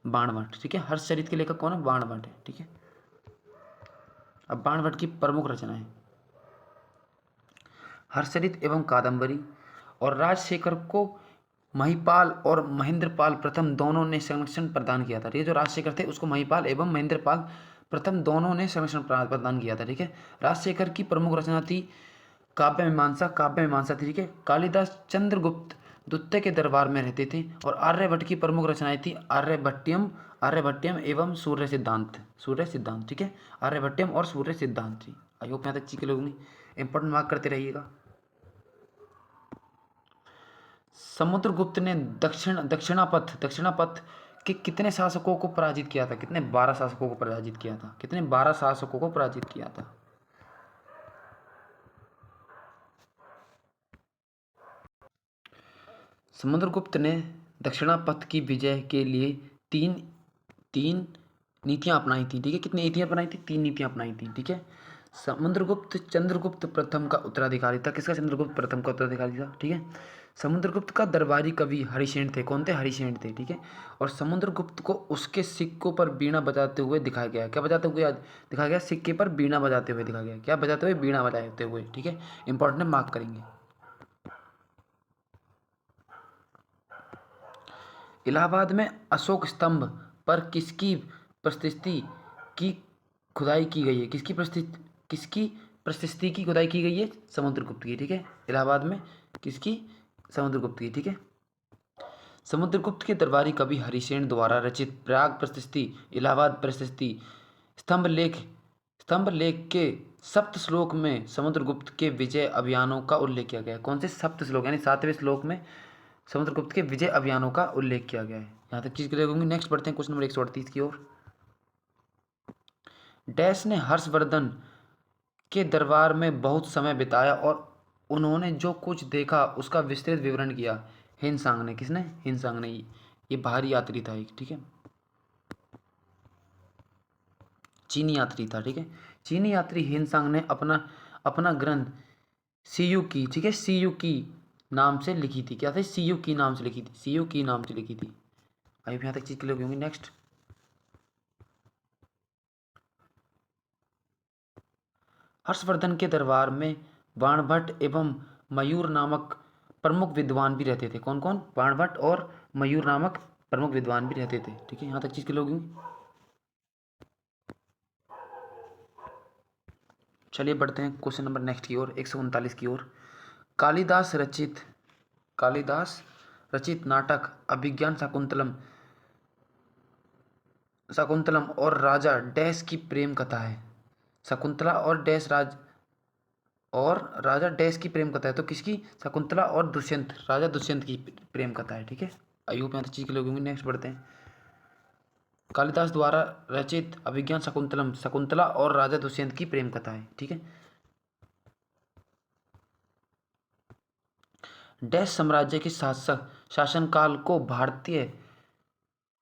बाणभट्ट। ठीक है, हर्षचरित के लेखक कौन है? बाणभट्ट है। ठीक है, अब बाणभट्ट की प्रमुख रचना है हर्षचरित एवं कादंबरी। और राजशेखर को महिपाल और महेंद्रपाल प्रथम दोनों ने संरक्षण प्रदान किया था। ये जो राजशेखर थे उसको महिपाल एवं महेंद्रपाल प्रथम दोनों ने संरक्षण प्रदान किया था। ठीक है, राजशेखर की प्रमुख रचना थी काव्य मीमांसा थी। ठीक है, कालिदास चंद्रगुप्त द्वितीय के दरबार में रहते थे और आर्यभट्ट की प्रमुख रचनाएं थी आर्यभट्टियम एवं सूर्य सिद्धांत। ठीक है, आर्यभट्टियम और सूर्य सिद्धांत जी। आई होप यहाँ तक चीज क्लियर होगी। इंपॉर्टेंट मार्क करते रहिएगा। समुद्रगुप्त ने दक्षिणापथ के कितने शासकों को पराजित किया था? कितने? 12 शासकों को पराजित किया था। कितने? 12 शासकों को पराजित किया था। समुद्रगुप्त ने दक्षिणापथ की विजय के लिए तीन नीतियां अपनाई थी। ठीक है, कितनी नीतियां अपनाई थी? 3 नीतियां अपनाई थी। ठीक है, समुद्रगुप्त चंद्रगुप्त प्रथम का उत्तराधिकारी था। किसका? चंद्रगुप्त प्रथम का उत्तराधिकारी था। ठीक है, समुद्रगुप्त का दरबारी कवि हरिसेन थे। कौन थे? हरिसेन थे। ठीक है, और समुद्रगुप्त को उसके सिक्कों पर बीणा बजाते हुए दिखाया गया। क्या बजाते हुए आज दिखाया गया? सिक्के पर बीणा बजाते हुए दिखाया गया। क्या बजाते हुए? बीणा बजाते हुए। ठीक है, इंपॉर्टेंट मार्क करेंगे। इलाहाबाद में अशोक स्तंभ पर किसकी प्रशस्ति की खुदाई की गई है? किसकी प्रशस्ति की खुदाई की गई है? समुद्रगुप्त की। ठीक है, इलाहाबाद में किसकी? समुद्रगुप्त की। ठीक है, समुद्रगुप्त के दरबारी कवि हरिसेन द्वारा रचित प्रयाग प्रशस्ति, इलाहाबाद प्रशस्ति, स्तंभ लेख के सप्त श्लोक में समुद्रगुप्त के विजय अभियानों का उल्लेख किया गया है। कौन से सप्त श्लोक? यानी 7वें श्लोक में समुद्रगुप्त के विजय अभियानों का उल्लेख किया गया है। यहाँ तक चीज क्लियर होगी। नेक्स्ट बढ़ते हैं क्वेश्चन नंबर 138 की ओर। डैश ने हर्षवर्धन के दरबार में बहुत समय बिताया और उन्होंने जो कुछ देखा उसका विस्तृत विवरण किया। हिनसांग ने। किसने? हिनसांग ने। ये बाहरी यात्री था एक। ठीक है, चीनी यात्री था। ठीक है, चीनी यात्री हिनसांग ने अपना ग्रंथ सीयू की। ठीक है, सीयू की नाम से लिखी थी। क्या था? सीयू की नाम से लिखी थी। सीयू की नाम से लिखी थी। आई यहाँ तक चीज क्लियर होगी। नेक्स्ट, हर्षवर्धन के दरबार में बाणभट्ट एवं मयूर नामक प्रमुख विद्वान भी रहते थे। कौन कौन? बाणभट्ट और मयूर नामक प्रमुख विद्वान भी रहते थे। ठीक है, यहाँ तक चीज क्लियर होगी। चलिए बढ़ते हैं क्वेश्चन नंबर नेक्स्ट की ओर, 139 की ओर। कालिदास रचित नाटक अभिज्ञान शकुंतलम और राजा डैश की प्रेम कथा है। शकुंतला और राजा डैश की प्रेम कथा है। तो किसकी? शकुंतला और राजा दुष्यंत की प्रेम कथा है। ठीक है, आई होप यहाँ तक चीज के लोग होंगे। नेक्स्ट बढ़ते हैं। कालिदास द्वारा रचित अभिज्ञान शकुंतलम शकुंतला और राजा दुष्यंत की प्रेम कथा है। ठीक है, डैश साम्राज्य के शासनकाल को भारतीय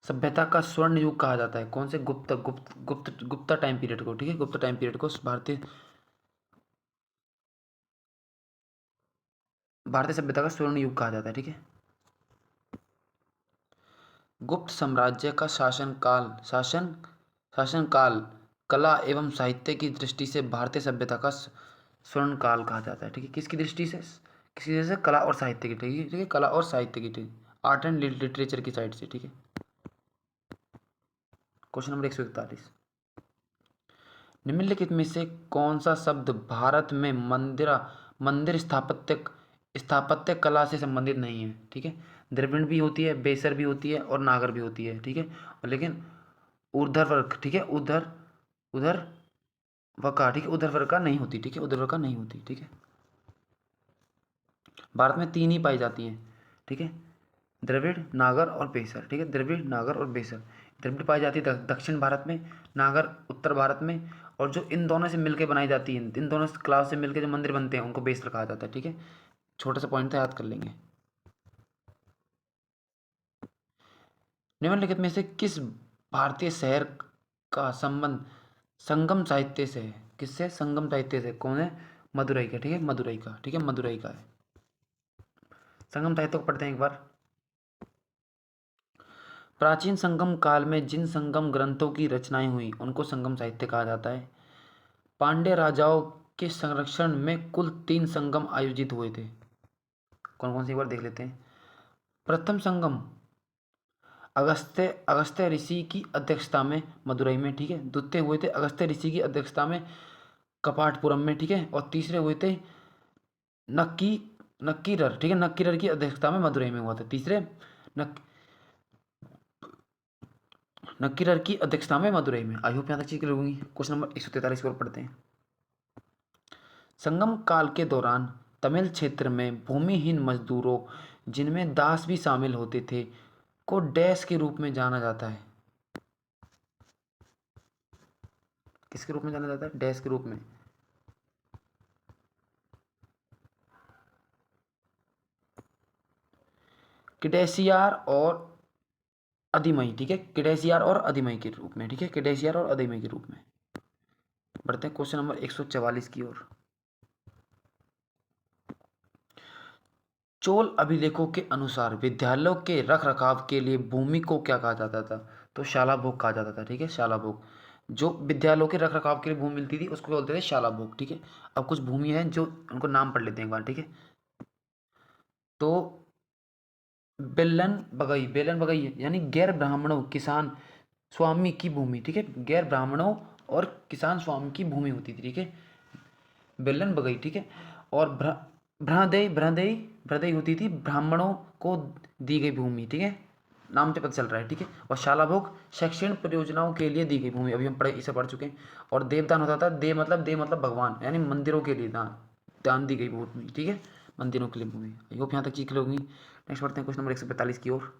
सभ्यता का स्वर्ण युग कहा जाता है। कौन से? गुप्ता टाइम पीरियड को। ठीक है, गुप्ता टाइम पीरियड को भारतीय सभ्यता का स्वर्ण युग कहा जाता है। ठीक है, गुप्त साम्राज्य का शासनकाल कला एवं साहित्य की दृष्टि से भारतीय सभ्यता का स्वर्ण काल कहा जाता है। ठीक है, किसकी दृष्टि से? किसी दृष्टि से? कला और साहित्य की। ठीक है, कला और साहित्य की। ठीक, आर्ट एंड लिटरेचर की साइड से। ठीक है, क्वेश्चन नंबर 141। निम्नलिखित में से कौन सा शब्द भारत में मंदिर स्थापत्य कला से संबंधित नहीं है? ठीक है, द्रविड़ भी होती है, बेसर भी होती है और नागर भी होती है। ठीक है, और लेकिन ऊर्ध्वाधर। ठीक है, उधर वका। ठीक है, ऊर्ध्वाधर का नहीं होती। ठीक है, ऊर्ध्वाधर का नहीं होती। ठीक है, भारत में 3 ही पाई जाती हैं। ठीक है, द्रविड़, नागर और बेसर। ठीक है, द्रविड़, नागर और बेसर। द्रविड़ पाई जाती है दक्षिण भारत में, नागर उत्तर भारत में, और जो इन दोनों से मिलकर बनाई जाती है, इन दोनों क्लास से मिलकर जो मंदिर बनते हैं उनको बेसर कहा जाता है। ठीक है, छोटा सा पॉइंट था, याद कर लेंगे। निम्नलिखित में से किस भारतीय शहर का संबंध संगम साहित्य से है? किससे? संगम साहित्य से। कौन है? मदुरई का। ठीक है, मदुरई का। ठीक है, मदुरई का है। संगम साहित्य को पढ़ते हैं एक बार। प्राचीन संगम काल में जिन संगम ग्रंथों की रचनाएं हुई उनको संगम साहित्य कहा जाता है। पांड्य राजाओं के संरक्षण में कुल 3 संगम आयोजित हुए थे। कौन कौन से? एक बार देख लेते हैं। प्रथम संगम अगस्त्य ऋषि की अध्यक्षता में मदुरई में। ठीक है, द्वितीय हुए थे अगस्त्य ऋषि की अध्यक्षता में कपाटपुरम में। ठीक है, और तीसरे हुए थे नक्की नक्कीरर, ठीक है, नक्कीरर की अध्यक्षता में मदुरई में हुआ था। तीसरे, नक नक्कीरर की अध्यक्षता में मदुरई में। आई होप यहाँ तक चीज क्लियर होगी। क्वेश्चन नंबर 143 को पढ़ते हैं। संगम काल के दौरान तमिल क्षेत्र में भूमिहीन मजदूरों, जिनमें दास भी शामिल होते थे, को डैश के रूप में जाना जाता है। किसके रूप में जाना जाता है? डैश के रूप में। किडेसियार और अधिमई, ठीक है, किडेसियार और अधिमई के रूप में, ठीक है, किडेसियार और अधिमई के रूप में। बढ़ते हैं क्वेश्चन नंबर 144 की ओर। चोल अभिलेखों के अनुसार विद्यालयों के रख रखाव के लिए भूमि को क्या कहा जाता था? तो शाला भोग कहा जाता था, ठीक है, शाला भोग। जो विद्यालयों के रख रखाव के लिए भूमि मिलती थी उसको बोलते थे शाला भोग, ठीक है। अब कुछ भूमि है जो उनको नाम पढ़ लेते हैं एक बार, ठीक है। तो बेलन बगई यानी गैर ब्राह्मणों किसान स्वामी की भूमि, ठीक है, गैर ब्राह्मणों और किसान स्वामी की भूमि होती थी, ठीक है, बेलन बगई, ठीक है। और भ्रादेई होती थी ब्राह्मणों को दी गई भूमि, ठीक है, नाम से पता चल रहा है, ठीक है। और शालाभोग शैक्षणिक परियोजनाओं के लिए दी गई भूमि, अभी हम इसे पढ़ चुके हैं। और देवदान होता था, देव मतलब भगवान, यानी मंदिरों के लिए दान दी गई भूमि, ठीक है, मंदिरों के लिए भूमि। आई होप यहाँ तक चीज क्लियर होगी। नेक्स्ट बढ़ते हैं क्वेश्चन नंबर 145 की ओर।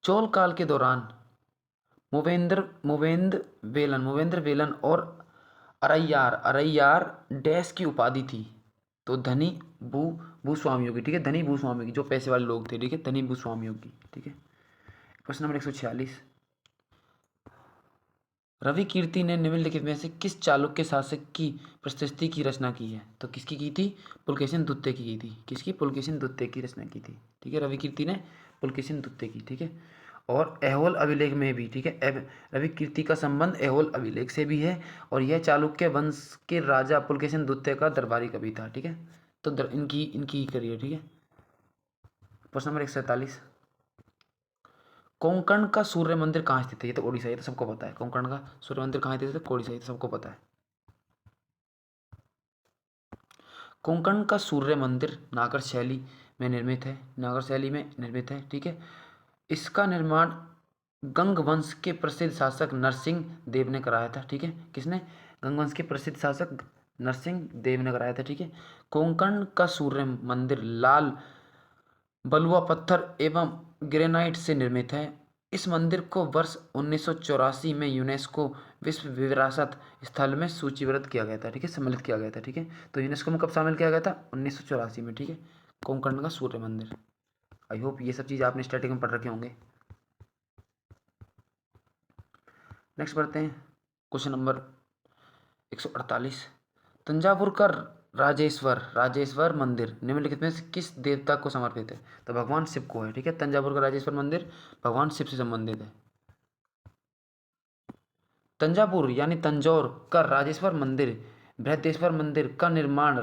चोल काल के दौरान मोवेंद्र वेलन और अरैयार डैश की उपाधि थी। तो धनी भू भूस्वामियों की, ठीक है, धनी भूस्वामियों की, जो पैसे वाले लोग थे, ठीक है, धनी भूस्वामियों की, ठीक है। Question number 146। रवि कीर्ति ने निम्नलिखित में से किस चालुक्य शासक की प्रशस्ति की रचना की है? तो किसकी की थी? पुलकेशिन द्वितीय की थी। किसकी? पुलकेशिन द्वितीय की रचना की थी, ठीक है, रवि कीर्ति ने पुलकेशिन द्वितीय की, ठीक है। और ऐहोल अभिलेख में भी, ठीक है, रवि कीर्ति का संबंध ऐहोल अभिलेख से भी है। और यह चालुक्य वंश के राजा पुलकेशिन द्वितीय का दरबारी कवि था, ठीक है। तो इनकी इनकी करिए, ठीक है। प्रश्न नंबर 147। कोंकण का सूर्य मंदिर कहाँ स्थित है? ये तो ओडिशा, ये तो सबको पता है। कोंकण का सूर्य मंदिर कहाँ स्थित है? ओडिशा, ये तो सबको पता है। कोंकण का सूर्य मंदिर नागर शैली में निर्मित है, नागर शैली में निर्मित है, ठीक है। इसका निर्माण गंग वंश के प्रसिद्ध शासक नरसिंह देव ने कराया था, ठीक है। किसने? गंग वंश के प्रसिद्ध शासक नरसिंह देव ने कराया था, ठीक है। कोंकण का सूर्य मंदिर लाल बलुआ पत्थर एवं ग्रेनाइट से निर्मित है। इस मंदिर को वर्ष 1984 में यूनेस्को विश्व विरासत स्थल में सूचीबद्ध किया गया था, ठीक है, सम्मिलित किया गया था, ठीक है। तो यूनेस्को में कब शामिल किया गया था? 1984 में, ठीक है। कोंकण का सूर्य मंदिर। आई होप ये सब चीज़ आपने स्टैटिक में पढ़ रखे होंगे। नेक्स्ट बढ़ते हैं क्वेश्चन नंबर 148। तंजावुर का राजेश्वर मंदिर निम्नलिखित में से किस देवता को समर्पित है? तो भगवान शिव को है, ठीक है। तंजावुर का राजेश्वर मंदिर भगवान शिव से संबंधित है। तंजावुर यानी तंजौर का राजेश्वर मंदिर बृहदेश्वर मंदिर का निर्माण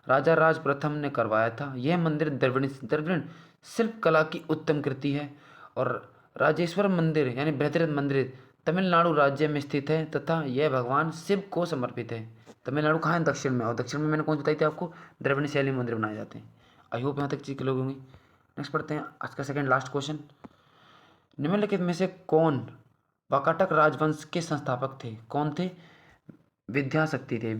राजा राज प्रथम ने करवाया था। यह मंदिर द्रविड़ शिल्प कला की उत्तम कृति है। और राजेश्वर मंदिर यानी बृहदेश्वर मंदिर तमिलनाडु राज्य में स्थित है तथा यह भगवान शिव को समर्पित है। तमिलनाडु कहाँ है? दक्षिण में। और दक्षिण में मैंने कौन बताई थी आपको? द्रविड़ शैली मंदिर बनाए जाते हैं। आई होप यहाँ तक चीज क्लियर होंगी। नेक्स्ट पढ़ते हैं आज का सेकंड लास्ट क्वेश्चन। निम्नलिखित में से कौन वाकाटक राजवंश के संस्थापक थे? कौन थे? विंध्याशक्ति थे,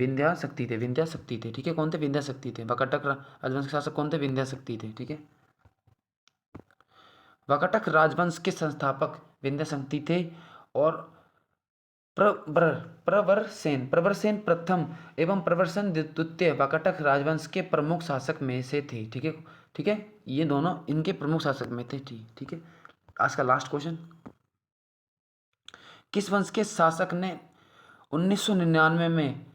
ठीक है। कौन थे? विंध्याशक्ति थे। वाकाटक राजवंश के शासक कौन थे? विंध्याशक्ति थे, ठीक है। वाकाटक राजवंश के संस्थापक विंध्याशक्ति थे। और प्रवरसेन प्रथम एवं प्रवरसेन द्वितीय वाकाटक राजवंश के प्रमुख शासक में से थे, ठीक है, ठीक है। ये दोनों इनके प्रमुख शासक में थे, ठीक है। आज का लास्ट क्वेश्चन। किस वंश के शासक ने 1999 में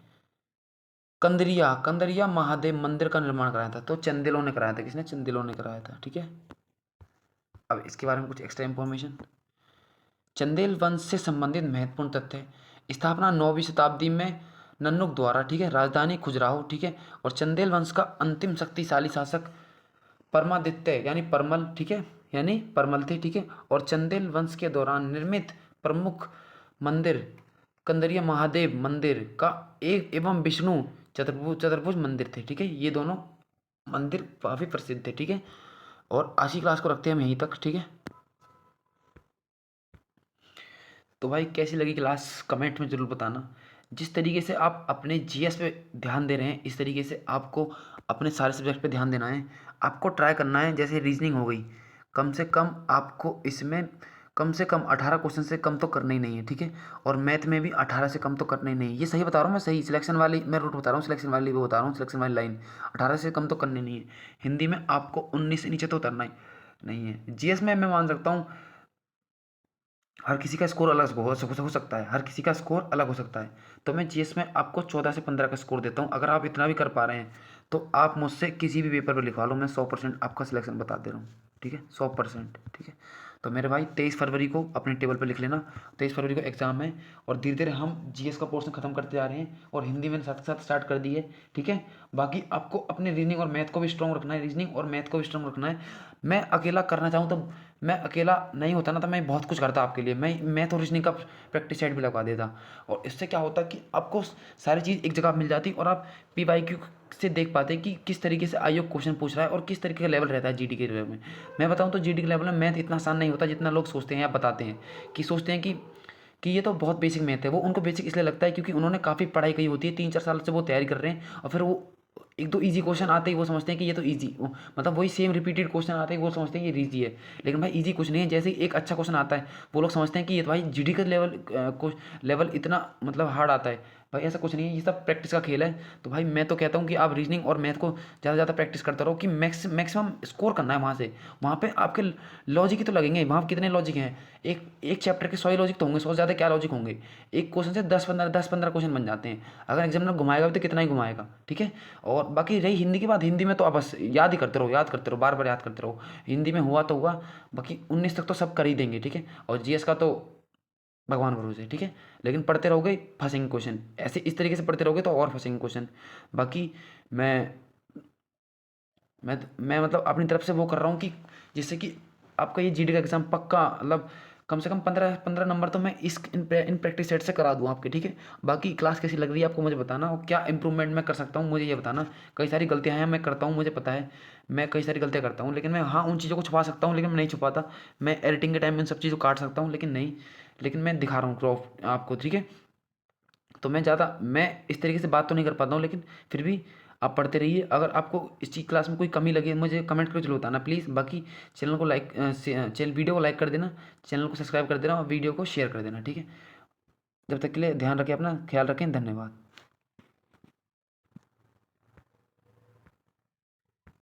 कंदरिया महादेव मंदिर का निर्माण कराया था? तो चंदेलों ने कराया था। किसने? चंदेलों ने कराया था, ठीक है। अब इसके बारे में कुछ एक्स्ट्रा इंफॉर्मेशन। चंदेल वंश से संबंधित महत्वपूर्ण तथ्य। स्थापना 9वीं शताब्दी में नन्नुक द्वारा, ठीक है। राजधानी खजुराहो, ठीक है। और चंदेल वंश का अंतिम शक्तिशाली शासक परमादित्य यानी परमल, ठीक है, यानी परमल थे, ठीक है। और चंदेल वंश के दौरान निर्मित प्रमुख मंदिर कंदरिया महादेव मंदिर का एक एवं विष्णु चतुर्भुज मंदिर थे, ठीक है। ये दोनों मंदिर काफ़ी प्रसिद्ध थे, ठीक है। और आज की क्लास को रखते हैं हम यहीं तक, ठीक है। तो भाई कैसी लगी क्लास कमेंट में ज़रूर बताना। जिस तरीके से आप अपने जीएस पे ध्यान दे रहे हैं, इस तरीके से आपको अपने सारे सब्जेक्ट पे ध्यान देना है। आपको ट्राई करना है, जैसे रीजनिंग हो गई, कम से कम आपको इसमें कम से कम 18 क्वेश्चन से कम तो करना ही नहीं है, ठीक है। और मैथ में भी 18 से कम तो करना ही नहीं है। ये सही बता रहा हूँ मैं, सही सिलेक्शन वाली मैं रूट बता रहा हूँ, सिलेक्शन वाली वो बता रहा हूँ, सिलेक्शन वाली लाइन 18 से कम तो करनी नहीं है। हिंदी में आपको 19 से नीचे तो उतरना ही नहीं है। जीएस में मैं मान सकता हूँ हर किसी का स्कोर अलग हो सकता है, हर किसी का स्कोर अलग हो सकता है। तो मैं जीएस में आपको 14 से 15 का स्कोर देता हूँ। अगर आप इतना भी कर पा रहे हैं तो आप मुझसे किसी भी पेपर पर लिखवा लो, मैं 100% आपका सिलेक्शन बता दे रहा हूँ, ठीक है। 100%, ठीक है। तो मेरे भाई 23 फरवरी को अपने टेबल पर लिख लेना। 23 फरवरी को एग्ज़ाम है और धीरे धीरे हम जीएस का पोर्शन खत्म करते जा रहे हैं और हिंदी में साथ साथ स्टार्ट कर दी है, ठीक है। बाकी आपको अपने रीजनिंग और मैथ को भी स्ट्रॉन्ग रखना है, रीजनिंग और मैथ को भी स्ट्रॉन्ग रखना है। मैं अकेला करना चाहूँ तो मैं अकेला नहीं होता ना, तो मैं बहुत कुछ करता आपके लिए। मैं मैथ और रीजनिंग का प्रैक्टिस सेट भी लगवा देता और इससे क्या होता कि आपको सारी चीज़ एक जगह मिल जाती और आप पीवाईक्यू से देख पाते कि किस तरीके से आयोग क्वेश्चन पूछ रहा है और किस तरीके का लेवल रहता है जीडी के लेवल में। मैं बताऊं तो जीडी के लेवल में मैथ इतना आसान नहीं होता जितना लोग सोचते हैं या बताते हैं, कि सोचते हैं कि ये तो बहुत बेसिक मैथ है। वो उनको बेसिक इसलिए लगता है क्योंकि उन्होंने काफ़ी पढ़ाई की होती है, 3-4 साल से वो तैयारी कर रहे हैं और फिर वो एक दो इजी क्वेश्चन आते ही वो समझते हैं कि ये तो इजी, मतलब वही सेम रिपीटेड क्वेश्चन आते ही वो समझते हैं ये इजी है। लेकिन भाई इजी कुछ नहीं है। जैसे ही एक अच्छा क्वेश्चन आता है वो लोग समझते हैं कि ये तो भाई जीडी का लेवल इतना मतलब हार्ड आता है। भाई ऐसा कुछ नहीं है, ये सब प्रैक्टिस का खेल है। तो भाई मैं तो कहता हूँ कि आप रीजनिंग और मैथ को ज़्यादा ज़्यादा प्रैक्टिस करते रहो कि मैक्सिमम स्कोर करना है वहाँ से। वहाँ पे आपके लॉजिक ही तो लगेंगे, वहाँ कितने लॉजिक हैं। एक एक चैप्टर के 100 ही लॉजिक तो होंगे, 100 से ज़्यादा क्या लॉजिक होंगे। एक क्वेश्चन से 10-15 क्वेश्चन बन जाते हैं। अगर एग्जामिनर घुमाएगा भी तो कितना ही घुमाएगा, ठीक है। और बाकी रही हिंदी की बात, हिंदी में तो आप बस याद ही करते रहो, याद करते रहो, बार बार याद करते रहो। हिंदी में हुआ तो हुआ, बाकी 19 तक तो सब कर ही देंगे, ठीक है। और जीएस का तो भगवान भरोसे, ठीक है। लेकिन पढ़ते रहोगे फंसेंगे क्वेश्चन, ऐसे इस तरीके से पढ़ते रहोगे तो और फंसेंगे क्वेश्चन। बाकी मैं मैं मतलब अपनी तरफ से वो कर रहा हूँ कि जिससे कि आपका ये जीडी का एग्ज़ाम पक्का, मतलब कम से कम 15 नंबर तो मैं इन प्रैक्टिस सेट से करा दूँ आपके, ठीक है। बाकी क्लास कैसी लग रही है आपको मुझे बताना, और क्या इंप्रूवमेंट मैं कर सकता हूँ मुझे ये बताना। कई सारी गलतियाँ हैं मैं करता हूँ, मुझे पता है मैं कई सारी गलतियाँ करता हूँ, लेकिन मैं हाँ उन चीज़ों को छुपा सकता हूँ, लेकिन मैं नहीं छुपाता। मैं एडिटिंग के टाइम में इन सब चीज़ों को काट सकता हूँ, लेकिन नहीं, लेकिन मैं दिखा रहा हूँ क्रॉप आपको, ठीक है। तो मैं इस तरीके से बात तो नहीं कर पाता हूँ, लेकिन फिर भी आप पढ़ते रहिए। अगर आपको इस चीज क्लास में कोई कमी लगे मुझे कमेंट करके जरूर बताना प्लीज़। बाकी चैनल को लाइक चैनल वीडियो को लाइक कर देना, चैनल को सब्सक्राइब कर देना और वीडियो को शेयर कर देना, ठीक है। जब तक के लिए ध्यान रखें, अपना ख्याल रखें, धन्यवाद।